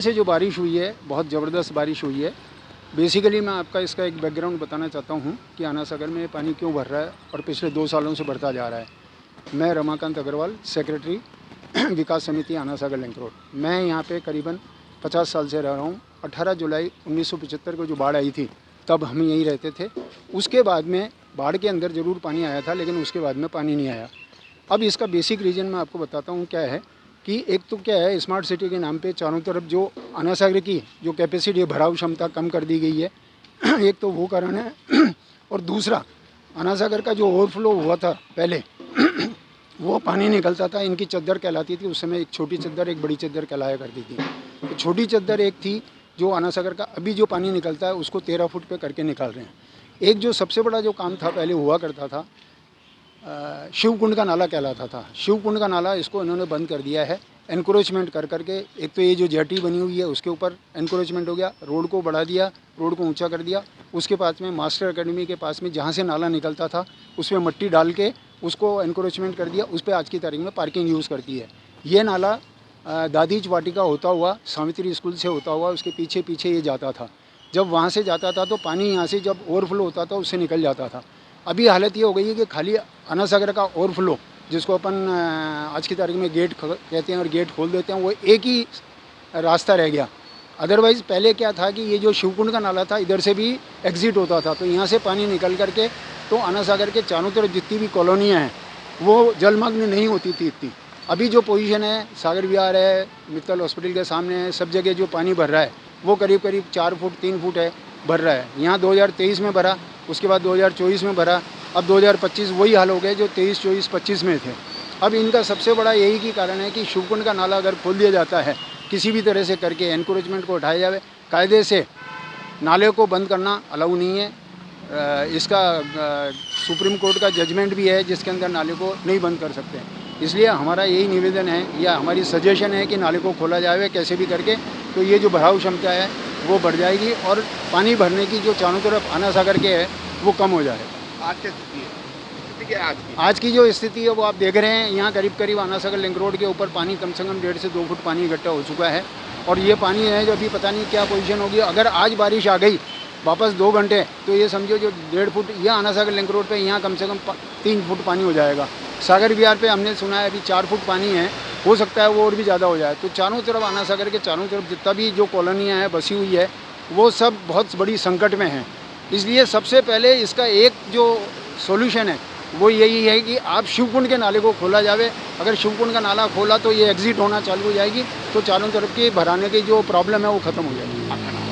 से जो बारिश हुई है बहुत ज़बरदस्त बारिश हुई है। बेसिकली मैं आपका इसका एक बैकग्राउंड बताना चाहता हूँ कि आना सागर में पानी क्यों भर रहा है और पिछले 2 सालों से बढ़ता जा रहा है। मैं रमाकांत अग्रवाल, सेक्रेटरी विकास समिति आना सागर लिंक रोड। मैं यहाँ पे करीबन 50 साल से रह रहा हूँ। 18 जुलाई 1975 को जो बाढ़ आई थी तब हम यहीं रहते थे। उसके बाद में बाढ़ के अंदर ज़रूर पानी आया था, लेकिन उसके बाद में पानी नहीं आया। अब इसका बेसिक रीज़न मैं आपको बताता हूँ क्या है कि एक तो क्या है, स्मार्ट सिटी के नाम पे चारों तरफ जो आना सागर की जो कैपेसिटी भराव क्षमता कम कर दी गई है एक तो वो कारण है और दूसरा आना सागर का जो ओवरफ्लो हुआ था पहले वो पानी निकलता था, इनकी चद्दर कहलाती थी उस समय। एक छोटी चद्दर एक बड़ी चद्दर कहलाया करती थी। तो छोटी चद्दर एक थी जो आना सागर का अभी जो पानी निकलता है उसको 13 फुट पे करके निकाल रहे हैं। एक जो सबसे बड़ा जो काम था पहले हुआ करता था शिवकुंड का नाला कहलाता था। शिवकुंड का नाला इसको इन्होंने बंद कर दिया है एनक्रोचमेंट कर करके। एक तो ये जो जेटी बनी हुई है उसके ऊपर एनक्रोचमेंट हो गया, रोड को बढ़ा दिया, रोड को ऊंचा कर दिया। उसके पास में मास्टर एकेडमी के पास में जहाँ से नाला निकलता था उसमें मट्टी डाल के उसको एनक्रोचमेंट कर दिया। उस पर आज की तारीख में पार्किंग यूज़ करती है। ये नाला दादीज वाटिका होता हुआ सावित्री स्कूल से होता हुआ उसके पीछे पीछे ये जाता था। जब वहाँ से जाता था तो पानी यहाँ से जब ओवरफ्लो होता था उससे निकल जाता था। अभी हालत ये हो गई है कि खाली आना सागर का ओवरफ्लो जिसको अपन आज की तारीख में गेट कहते हैं और गेट खोल देते हैं, वो एक ही रास्ता रह गया। अदरवाइज़ पहले क्या था कि ये जो शिवकुंड का नाला था इधर से भी एग्ज़िट होता था, तो यहाँ से पानी निकल करके तो आना सागर के चारों तरफ जितनी भी कॉलोनियाँ हैं वो जलमग्न नहीं होती थी इतनी। अभी जो पोजीशन है, सागर विहार है, मित्तल हॉस्पिटल के सामने है, सब जगह जो पानी भर रहा है वो करीब करीब 4 फुट 3 फुट है भर रहा है। यहाँ 2023 में भरा, उसके बाद 2024 में भरा, अब 2025 वही हाल हो गए जो 23, 24, 25 में थे। अब इनका सबसे बड़ा यही की कारण है कि शिवकुंड का नाला अगर खोल दिया जाता है किसी भी तरह से करके, एनक्रोचमेंट को उठाया जाए, कायदे से नाले को बंद करना अलाउ नहीं है। इसका सुप्रीम कोर्ट का जजमेंट भी है जिसके अंदर नाले को नहीं बंद कर सकते। इसलिए हमारा यही निवेदन है या हमारी सजेशन है कि नाले को खोला जाए कैसे भी करके, तो ये जो भराव क्षमता है वो बढ़ जाएगी और पानी भरने की जो चारों तरफ आना सागर के है वो कम हो जाएगा। आज क्या स्थिति है? स्थिति क्या है आज की जो स्थिति है वो आप देख रहे हैं। यहाँ करीब करीब आना सागर लिंक रोड के ऊपर पानी कम से कम 1.5 से 2 फुट पानी इकट्ठा हो चुका है और ये पानी है जो अभी पता नहीं क्या पोजीशन होगी। अगर आज बारिश आ गई वापस 2 घंटे तो ये समझो जो 1.5 फुट यह आना सागर लिंक रोड पे यहाँ कम से कम 3 फुट पानी हो जाएगा। सागर विहार पे हमने सुना है अभी 4 फुट पानी है, हो सकता है वो और भी ज़्यादा हो जाए। तो चारों तरफ आना सागर के चारों तरफ जितना भी जो कॉलोनियाँ हैं बसी हुई है वो सब बहुत बड़ी संकट में हैं। इसलिए सबसे पहले इसका एक जो सॉल्यूशन है वो यही है कि आप शिवकुंड के नाले को खोला जाए। अगर शिवकुंड का नाला खोला तो ये एग्ज़िट होना चालू हो जाएगी, तो चारों तरफ की भराने की जो प्रॉब्लम है वो ख़त्म हो जाएगी।